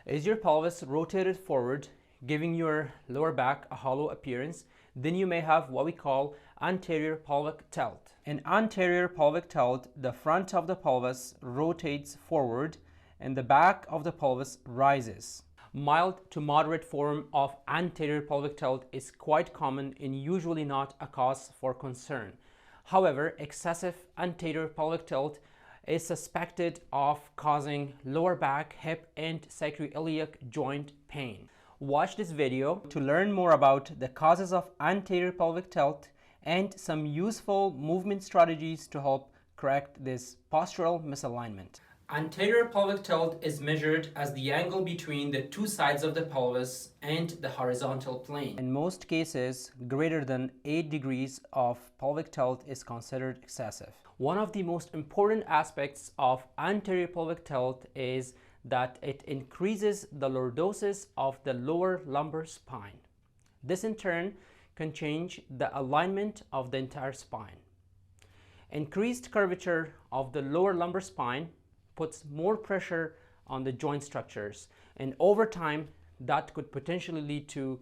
Is your pelvis rotated forward, giving your lower back a hollow appearance? Then you may have what we call anterior pelvic tilt. In anterior pelvic tilt, the front of the pelvis rotates forward and the back of the pelvis rises. Mild to moderate form of anterior pelvic tilt is quite common and usually not a cause for concern. However, excessive anterior pelvic tilt is suspected of causing lower back, hip, and sacroiliac joint pain. Watch this video to learn more about the causes of anterior pelvic tilt and some useful movement strategies to help correct this postural misalignment. Anterior pelvic tilt is measured as the angle between the two sides of the pelvis and the horizontal plane. In most cases, greater than 8 degrees of pelvic tilt is considered excessive. One of the most important aspects of anterior pelvic tilt is that it increases the lordosis of the lower lumbar spine. This in turn can change the alignment of the entire spine. Increased curvature of the lower lumbar spine puts more pressure on the joint structures, and over time that could potentially lead to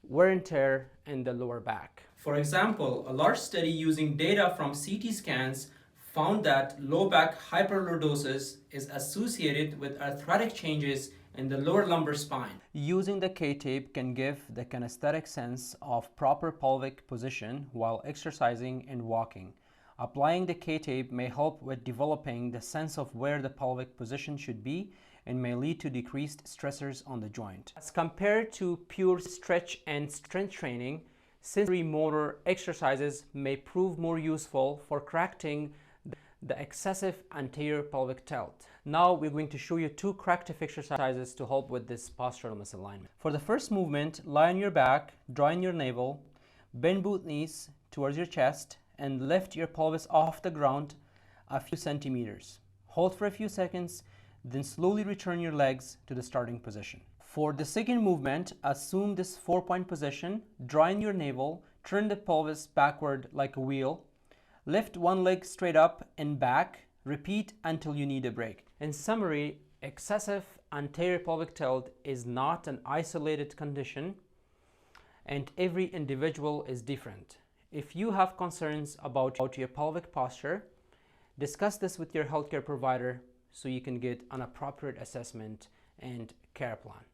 wear and tear in the lower back. For example, a large study using data from CT scans found that low back hyperlordosis is associated with arthritic changes in the lower lumbar spine. Using the K-tape can give the kinesthetic sense of proper pelvic position while exercising and walking. Applying the K-tape may help with developing the sense of where the pelvic position should be and may lead to decreased stressors on the joint. As compared to pure stretch and strength training, sensory motor exercises may prove more useful for correcting the excessive anterior pelvic tilt. Now we're going to show you 2 corrective exercises to help with this postural misalignment. For the first movement, lie on your back, draw in your navel, bend both knees towards your chest, and lift your pelvis off the ground a few centimeters. Hold for a few seconds, then slowly return your legs to the starting position. For the second movement, assume this 4-point position, draw in your navel, turn the pelvis backward like a wheel, lift one leg straight up and back, repeat until you need a break. In summary, excessive anterior pelvic tilt is not an isolated condition and every individual is different. If you have concerns about your pelvic posture, discuss this with your healthcare provider so you can get an appropriate assessment and care plan.